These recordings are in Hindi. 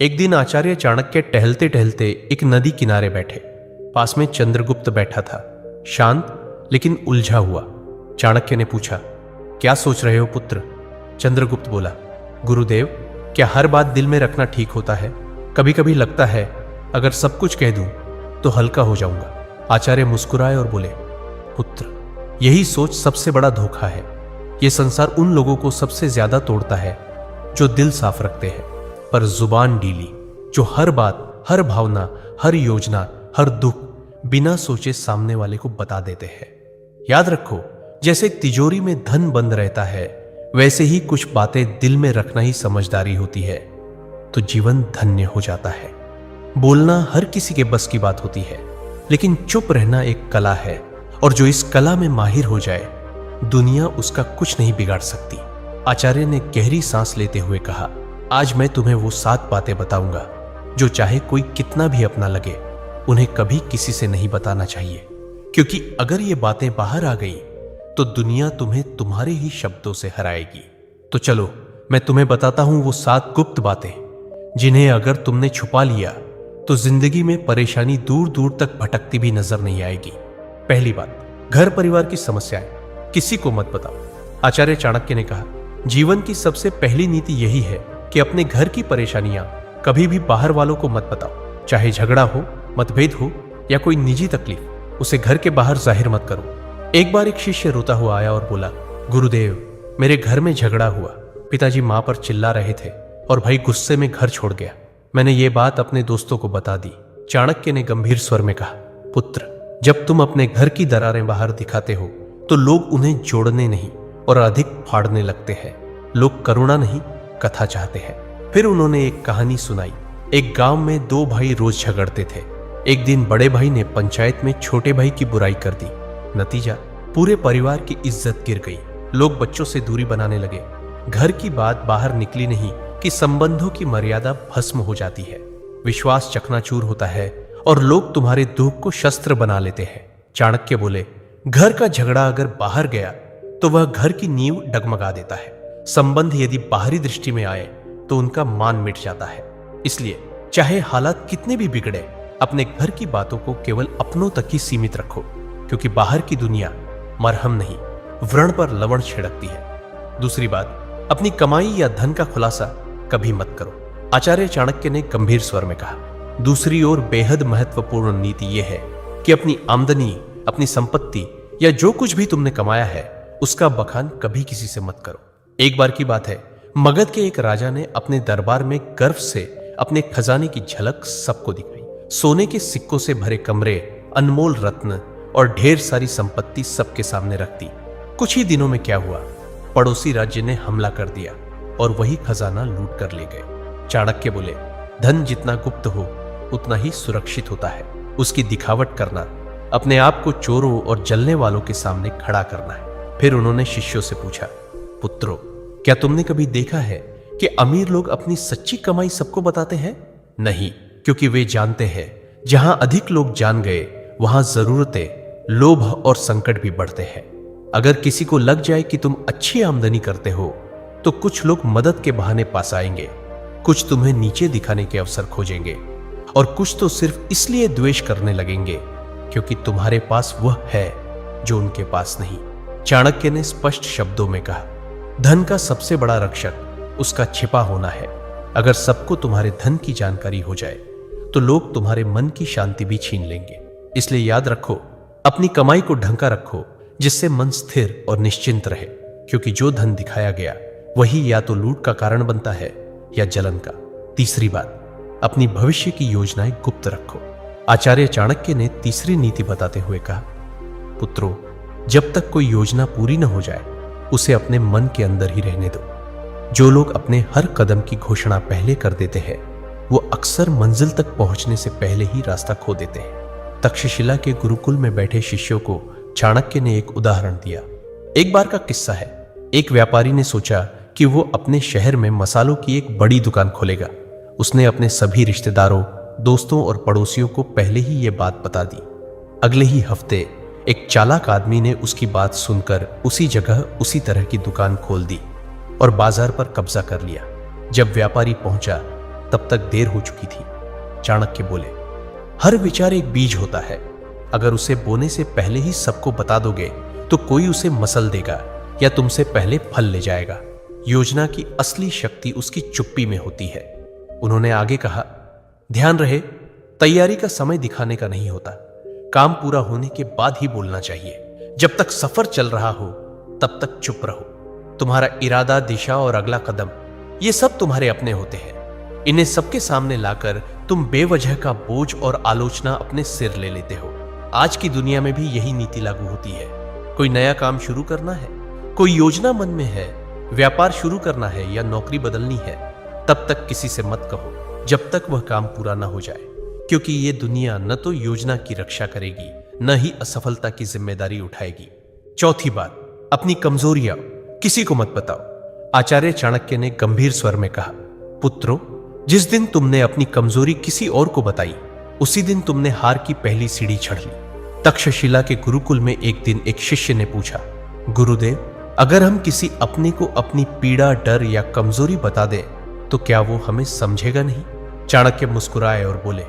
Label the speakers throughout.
Speaker 1: एक दिन आचार्य चाणक्य टहलते टहलते एक नदी किनारे बैठे। पास में चंद्रगुप्त बैठा था, शांत लेकिन उलझा हुआ। चाणक्य ने पूछा, क्या सोच रहे हो पुत्र? चंद्रगुप्त बोला, गुरुदेव, क्या हर बात दिल में रखना ठीक होता है? कभी कभी लगता है अगर सब कुछ कह दूं तो हल्का हो जाऊंगा। आचार्य मुस्कुराए और बोले, पुत्र, यही सोच सबसे बड़ा धोखा है। यह संसार उन लोगों को सबसे ज्यादा तोड़ता है जो दिल साफ रखते हैं पर जुबान ढीली, जो हर बात, हर भावना, हर योजना, हर दुख बिना सोचे सामने वाले को बता देते हैं। याद रखो, जैसे तिजोरी में धन बंद रहता है, वैसे ही कुछ बातें दिल में रखना ही समझदारी होती है, तो जीवन धन्य हो जाता है। बोलना हर किसी के बस की बात होती है, लेकिन चुप रहना एक कला है, और जो इस कला में माहिर हो जाए, दुनिया उसका कुछ नहीं बिगाड़ सकती। आचार्य ने गहरी सांस लेते हुए कहा, आज मैं तुम्हें वो 7 बातें बताऊंगा जो चाहे कोई कितना भी अपना लगे, उन्हें कभी किसी से नहीं बताना चाहिए, क्योंकि अगर ये बातें बाहर आ गई तो दुनिया तुम्हें तुम्हारे ही शब्दों से हराएगी। तो चलो मैं तुम्हें बताता हूं वो 7 गुप्त बातें, जिन्हें अगर तुमने छुपा लिया तो जिंदगी में परेशानी दूर दूर तक भटकती भी नजर नहीं आएगी। पहली बात, घर परिवार की समस्याएं किसी को मत बताओ। आचार्य चाणक्य ने कहा, जीवन की सबसे पहली नीति यही है कि अपने घर की परेशानियां कभी भी बाहर वालों को मत बताओ। चाहे झगड़ा हो, मतभेद हो या कोई निजी तकलीफ, उसे घर के बाहर जाहिर मत करो। एक बार एक शिष्य रोता हुआ आया और बोला, गुरुदेव, मेरे घर में झगड़ा हुआ। पिताजी मां पर चिल्ला रहे थे और भाई गुस्से में घर छोड़ गया। मैंने ये बात अपने दोस्तों को बता दी। चाणक्य ने गंभीर स्वर में कहा, पुत्र, जब तुम अपने घर की दरारें बाहर दिखाते हो तो लोग उन्हें जोड़ने नहीं और अधिक फाड़ने लगते हैं। लोग करुणा नहीं, कथा चाहते हैं। फिर उन्होंने एक कहानी सुनाई। एक गांव में 2 भाई रोज झगड़ते थे। एक दिन बड़े भाई ने पंचायत में छोटे भाई की बुराई कर दी। नतीजा, पूरे परिवार की इज्जत गिर गई। लोग बच्चों से दूरी बनाने लगे। घर की बात बाहर निकली नहीं कि संबंधों की मर्यादा भस्म हो जाती है, विश्वास चकनाचूर होता है और लोग तुम्हारे दुख को शस्त्र बना लेते हैं। चाणक्य बोले, घर का झगड़ा अगर बाहर गया तो वह घर की नींव डगमगा देता है। संबंध यदि बाहरी दृष्टि में आए तो उनका मान मिट जाता है। इसलिए चाहे हालात कितने भी बिगड़े, अपने घर की बातों को केवल अपनों तक ही सीमित रखो, क्योंकि बाहर की दुनिया मरहम नहीं, व्रण पर लवण छिड़कती है। दूसरी बात, अपनी कमाई या धन का खुलासा कभी मत करो। आचार्य चाणक्य ने गंभीर स्वर में कहा, दूसरी ओर बेहद महत्वपूर्ण नीति यह है कि अपनी आमदनी, अपनी संपत्ति या जो कुछ भी तुमने कमाया है, उसका बखान कभी किसी से मत करो। एक बार की बात है, मगध के एक राजा ने अपने दरबार में गर्व से अपने खजाने की झलक सबको दिखाई। सोने के सिक्कों से भरे कमरे, अनमोल रत्न और ढेर सारी संपत्ति सबके सामने रख दी। कुछ ही दिनों में क्या हुआ, पड़ोसी राज्य ने हमला कर दिया और वही खजाना लूट कर ले गए। चाणक्य बोले, धन जितना गुप्त हो उतना ही सुरक्षित होता है। उसकी दिखावट करना, अपने आप को चोरों और जलने वालों के सामने खड़ा करना है। फिर उन्होंने शिष्यों से पूछा, पुत्रों, क्या तुमने कभी देखा है कि अमीर लोग अपनी सच्ची कमाई सबको बताते हैं? नहीं, क्योंकि वे जानते हैं जहां अधिक लोग जान गए वहां जरूरतें, लोभ और संकट भी बढ़ते हैं। अगर किसी को लग जाए कि तुम अच्छी आमदनी करते हो तो कुछ लोग मदद के बहाने पास आएंगे, कुछ तुम्हें नीचे दिखाने के अवसर खोजेंगे और कुछ तो सिर्फ इसलिए द्वेष करने लगेंगे क्योंकि तुम्हारे पास वह है जो उनके पास नहीं। चाणक्य ने स्पष्ट शब्दों में कहा, धन का सबसे बड़ा रक्षक उसका छिपा होना है। अगर सबको तुम्हारे धन की जानकारी हो जाए तो लोग तुम्हारे मन की शांति भी छीन लेंगे। इसलिए याद रखो, अपनी कमाई को ढंका रखो जिससे मन स्थिर और निश्चिंत रहे, क्योंकि जो धन दिखाया गया वही या तो लूट का कारण बनता है या जलन का। तीसरी बात, अपनी भविष्य की योजनाएं गुप्त रखो। आचार्य चाणक्य ने तीसरी नीति बताते हुए कहा, पुत्रों, जब तक कोई योजना पूरी न हो जाए उसे अपने मन के अंदर ही रहने दो। जो लोग अपने हर कदम की घोषणा पहले कर देते हैं वो अक्सर मंजिल तक पहुंचने से पहले ही रास्ता खो देते हैं। तक्षशिला के गुरुकुल में बैठे शिष्यों को चाणक्य ने एक उदाहरण दिया। एक बार का किस्सा है। एक व्यापारी ने सोचा कि वो अपने शहर में मसालों की एक बड़ी दुकान खोलेगा। उसने अपने सभी रिश्तेदारों, दोस्तों और पड़ोसियों को पहले ही ये बात बता दी। अगले ही हफ्ते एक चालाक आदमी ने उसकी बात सुनकर उसी जगह उसी तरह की दुकान खोल दी और बाजार पर कब्जा कर लिया। जब व्यापारी पहुंचा तब तक देर हो चुकी थी। चाणक्य बोले, हर विचार एक बीज होता है। अगर उसे बोने से पहले ही सबको बता दोगे तो कोई उसे मसल देगा या तुमसे पहले फल ले जाएगा। योजना की असली शक्ति उसकी चुप्पी में होती है। उन्होंने आगे कहा, ध्यान रहे, तैयारी का समय दिखाने का नहीं होता। काम पूरा होने के बाद ही बोलना चाहिए। जब तक सफर चल रहा हो तब तक चुप रहो। तुम्हारा इरादा, दिशा और अगला कदम, ये सब तुम्हारे अपने होते हैं। इन्हें सबके सामने लाकर तुम बेवजह का बोझ और आलोचना अपने सिर ले लेते हो। आज की दुनिया में भी यही नीति लागू होती है। कोई नया काम शुरू करना है, कोई योजना मन में है, व्यापार शुरू करना है या नौकरी बदलनी है, तब तक किसी से मत कहो जब तक वह काम पूरा ना हो जाए, क्योंकि ये दुनिया न तो योजना की रक्षा करेगी न ही असफलता की जिम्मेदारी उठाएगी। चौथी बात, अपनी कमजोरियां किसी को मत बताओ। आचार्य चाणक्य ने गंभीर स्वर में कहा, पुत्रों, जिस दिन तुमने अपनी कमजोरी किसी और को बताई उसी दिन तुमने हार की पहली सीढ़ी चढ़ ली। तक्षशिला के गुरुकुल में एक दिन एक शिष्य ने पूछा, गुरुदेव, अगर हम किसी अपने को अपनी पीड़ा, डर या कमजोरी बता दें तो क्या वो हमें समझेगा नहीं? चाणक्य मुस्कुराए और बोले,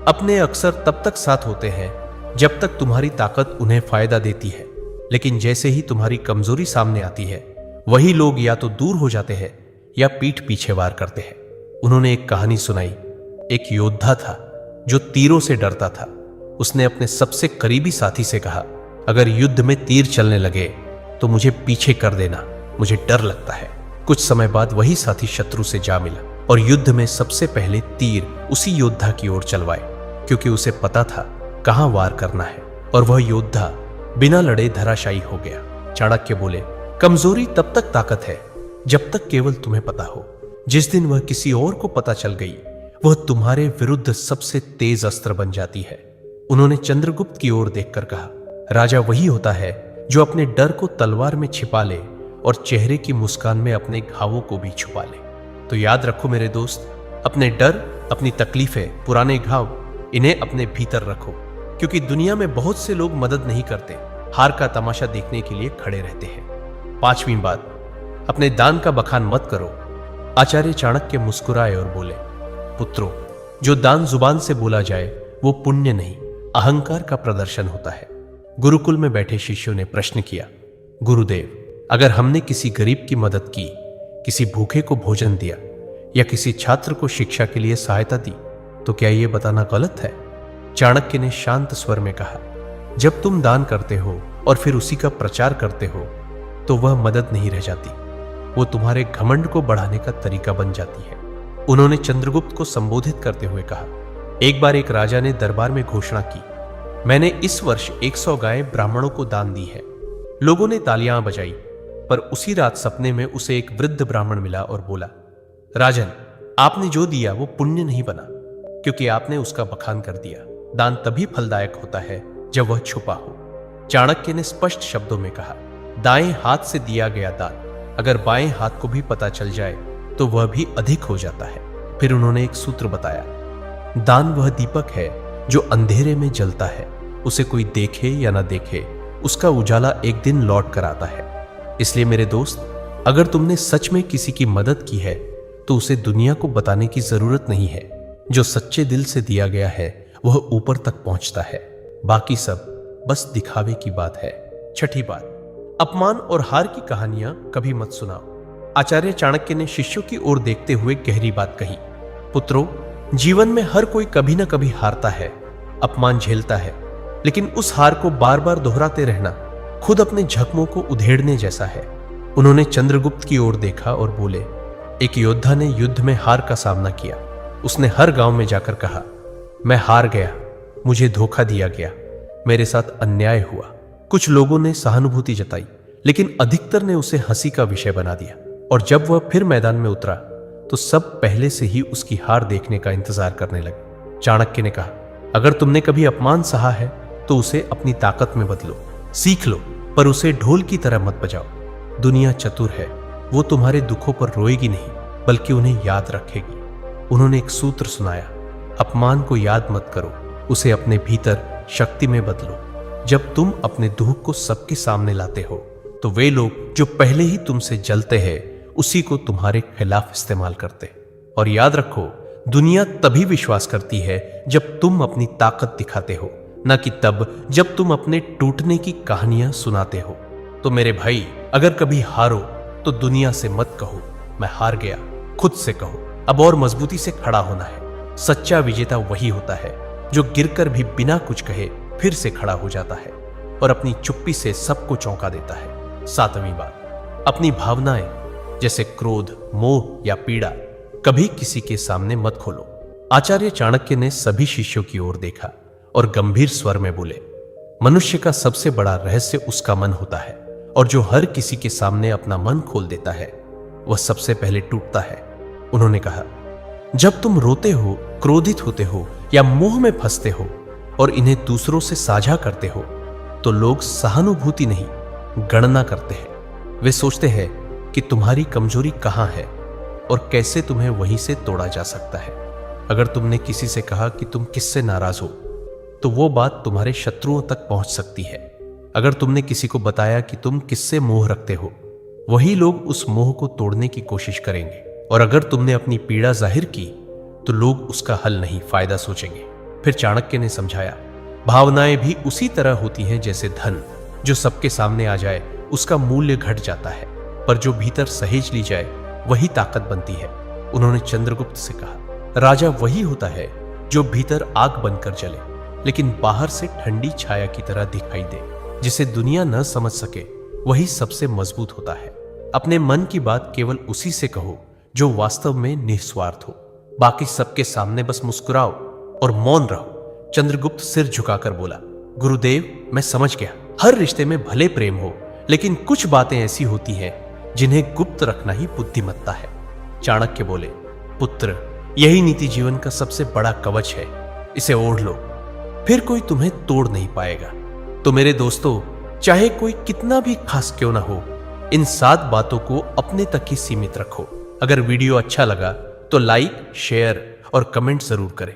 Speaker 1: अपने अक्सर तब तक साथ होते हैं जब तक तुम्हारी ताकत उन्हें फायदा देती है, लेकिन जैसे ही तुम्हारी कमजोरी सामने आती है वही लोग या तो दूर हो जाते हैं या पीठ पीछे वार करते हैं। उन्होंने एक कहानी सुनाई। एक योद्धा था जो तीरों से डरता था। उसने अपने सबसे करीबी साथी से कहा, अगर युद्ध में तीर चलने लगे तो मुझे पीछे कर देना, मुझे डर लगता है। कुछ समय बाद वही साथी शत्रु से जा मिला और युद्ध में सबसे पहले तीर उसी योद्धा की ओर चलवाए, क्योंकि उसे पता था कहां वार करना है, और वह योद्धा बिना लड़े धराशायी हो गया। चाणक्य बोले, कमजोरी तब तक ताकत है जब तक केवल तुम्हें पता हो। जिस दिन वह किसी और को पता चल गई वह तुम्हारे विरुद्ध सबसे तेज अस्त्र बन जाती है। उन्होंने चंद्रगुप्त की ओर देखकर कहा, राजा वही होता है जो अपने डर को तलवार में छिपा ले और चेहरे की मुस्कान में अपने घावों को भी छुपा ले। तो याद रखो मेरे दोस्त, अपने डर, अपनी तकलीफें, पुराने घाव, इन्हें अपने भीतर रखो, क्योंकि दुनिया में बहुत से लोग मदद नहीं करते, हार का तमाशा देखने के लिए खड़े रहते हैं। पांचवी बात, अपने दान का बखान मत करो। आचार्य चाणक्य मुस्कुराए और बोले, पुत्रों, जो दान जुबान से बोला जाए वो पुण्य नहीं, अहंकार का प्रदर्शन होता है। गुरुकुल में बैठे शिष्यों ने प्रश्न किया, गुरुदेव, अगर हमने किसी गरीब की मदद की, किसी भूखे को भोजन दिया या किसी छात्र को शिक्षा के लिए सहायता दी, तो क्या यह बताना गलत है? चाणक्य ने शांत स्वर में कहा, जब तुम दान करते हो और फिर उसी का प्रचार करते हो तो वह मदद नहीं रह जाती, वो तुम्हारे घमंड को बढ़ाने का तरीका बन जाती है। उन्होंने चंद्रगुप्त को संबोधित करते हुए कहा, एक बार एक राजा ने दरबार में घोषणा की, मैंने इस वर्ष 100 गायें ब्राह्मणों को दान दी है। लोगों ने तालियां बजाई, पर उसी रात सपने में उसे एक वृद्ध ब्राह्मण मिला और बोला, राजन, आपने जो दिया वो पुण्य नहीं बना, क्योंकि आपने उसका बखान कर दिया। दान तभी फलदायक होता है जब वह छुपा हो। चाणक्य ने स्पष्ट शब्दों में कहा, दाएं हाथ से दिया गया दान अगर बाएं हाथ को भी पता चल जाए तो वह भी अधिक हो जाता है। फिर उन्होंने एक सूत्र बताया, दान वह दीपक है जो अंधेरे में जलता है, उसे कोई देखे या ना देखे, उसका उजाला एक दिन लौट कर आता है। इसलिए मेरे दोस्त, अगर तुमने सच में किसी की मदद की है तो उसे दुनिया को बताने की जरूरत नहीं है। जो सच्चे दिल से दिया गया है वह ऊपर तक पहुंचता है, बाकी सब बस दिखावे की बात है। छठी बात, अपमान और हार की कहानियां कभी मत सुनाओ। आचार्य चाणक्य ने शिष्यों की ओर देखते हुए गहरी बात कही, पुत्रों, जीवन में हर कोई कभी ना कभी हारता है, अपमान झेलता है, लेकिन उस हार को बार बार दोहराते रहना खुद अपने जख्मों को उधेड़ने जैसा है। उन्होंने चंद्रगुप्त की ओर देखा और बोले, एक योद्धा ने युद्ध में हार का सामना किया। उसने हर गांव में जाकर कहा, मैं हार गया, मुझे धोखा दिया गया, मेरे साथ अन्याय हुआ। कुछ लोगों ने सहानुभूति जताई, लेकिन अधिकतर ने उसे हंसी का विषय बना दिया, और जब वह फिर मैदान में उतरा तो सब पहले से ही उसकी हार देखने का इंतजार करने लगे। चाणक्य ने कहा, अगर तुमने कभी अपमान सहा है तो उसे अपनी ताकत में बदलो, सीख लो, पर उसे ढोल की तरह मत बजाओ। दुनिया चतुर है, वो तुम्हारे दुखों पर रोएगी नहीं बल्कि उन्हें याद रखेगी। उन्होंने एक सूत्र सुनाया, अपमान को याद मत करो, उसे अपने भीतर शक्ति में बदलो। जब तुम अपने दुख को सबके सामने लाते हो तो वे लोग जो पहले ही तुमसे जलते हैं उसी को तुम्हारे खिलाफ इस्तेमाल करते। और याद रखो, दुनिया तभी विश्वास करती है जब तुम अपनी ताकत दिखाते हो, न कि तब जब तुम अपने टूटने की कहानियां सुनाते हो। तो मेरे भाई, अगर कभी हारो तो दुनिया से मत कहो मैं हार गया, खुद से कहो अब और मजबूती से खड़ा होना है। सच्चा विजेता वही होता है जो गिरकर भी बिना कुछ कहे फिर से खड़ा हो जाता है और अपनी चुप्पी से सबको चौंका देता है। 7वीं बात, अपनी भावनाएं जैसे क्रोध, मोह या पीड़ा कभी किसी के सामने मत खोलो। आचार्य चाणक्य ने सभी शिष्यों की ओर देखा और गंभीर स्वर में बोले, मनुष्य का सबसे बड़ा रहस्य उसका मन होता है और जो हर किसी के सामने अपना मन खोल देता है वह सबसे पहले टूटता है। उन्होंने कहा, जब तुम रोते हो, क्रोधित होते हो या मोह में फंसते हो और इन्हें दूसरों से साझा करते हो तो लोग सहानुभूति नहीं, गणना करते हैं। वे सोचते हैं कि तुम्हारी कमजोरी कहां है और कैसे तुम्हें वहीं से तोड़ा जा सकता है। अगर तुमने किसी से कहा कि तुम किससे नाराज हो तो वो बात तुम्हारे शत्रुओं तक पहुंच सकती है। अगर तुमने किसी को बताया कि तुम किससे मोह रखते हो, वही लोग उस मोह को तोड़ने की कोशिश करेंगे। और अगर तुमने अपनी पीड़ा जाहिर की तो लोग उसका हल नहीं, फायदा सोचेंगे। फिर चाणक्य ने समझाया, भावनाएं भी उसी तरह होती हैं जैसे धन, जो सबके सामने आ जाए उसका मूल्य घट जाता है, पर जो भीतर सहेज ली जाए वही ताकत बनती है। उन्होंने चंद्रगुप्त से कहा, राजा वही होता है जो भीतर आग बनकर जले लेकिन बाहर से ठंडी छाया की तरह दिखाई दे। जिसे दुनिया न समझ सके वही सबसे मजबूत होता है। अपने मन की बात केवल उसी से कहो जो वास्तव में निस्वार्थ हो। बाकी सबके सामने बस मुस्कुराओ और मौन रहो। चंद्रगुप्त सिर झुकाकर बोला, गुरुदेव, मैं समझ गया। हर रिश्ते में भले प्रेम हो, लेकिन कुछ बातें ऐसी होती हैं जिन्हें गुप्त रखना ही बुद्धिमत्ता है। चाणक्य बोले, पुत्र, यही नीति जीवन का सबसे बड़ा कवच है। इसे ओढ़ लो, फिर कोई तुम्हें तोड़ नहीं पाएगा। तो मेरे दोस्तों, चाहे कोई कितना भी खास क्यों ना हो, इन 7 बातों को अपने तक ही सीमित रखो। अगर वीडियो अच्छा लगा तो लाइक, शेयर और कमेंट जरूर करें।